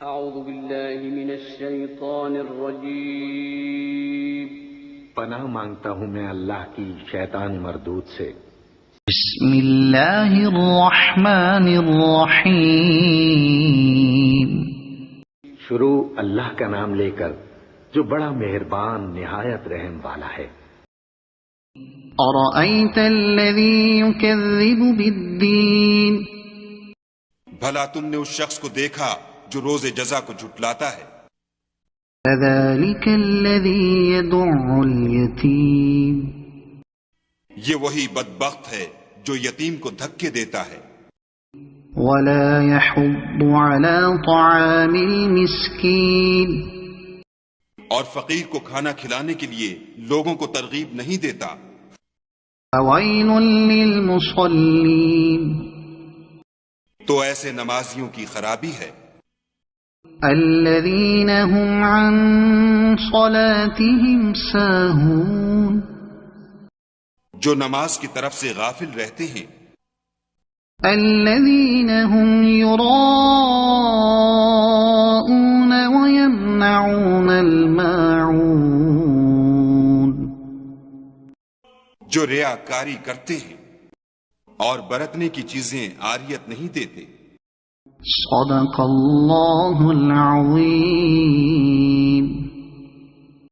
اعوذ باللہ من الشیطان الرجیم پناہ مانگتا ہوں میں اللہ کی شیطان مردود سے۔ بسم اللہ الرحمن الرحیم۔ شروع اللہ کا نام لے کر جو بڑا مہربان نہایت رحم والا ہے۔ ارأیت الذی یکذب بالدین، بھلا تم نے اس شخص کو دیکھا جو روز جزا کو جھٹلاتا ہے؟ فذلک الذی یدع الیتیم، یہ وہی بدبخت ہے جو یتیم کو دھکے دیتا ہے، ولا یحض علی طعام المسکین، اور فقیر کو کھانا کھلانے کے لیے لوگوں کو ترغیب نہیں دیتا۔ فویل للمصلین، تو ایسے نمازیوں کی خرابی ہے الذین هم عن صلاتهم ساہون، جو نماز کی طرف سے غافل رہتے ہیں، الذین هم یراءون ویمنعون الماعون، جو ریاکاری کرتے ہیں اور برتنے کی چیزیں عاریت نہیں دیتے۔ صدق اللہ العظیم۔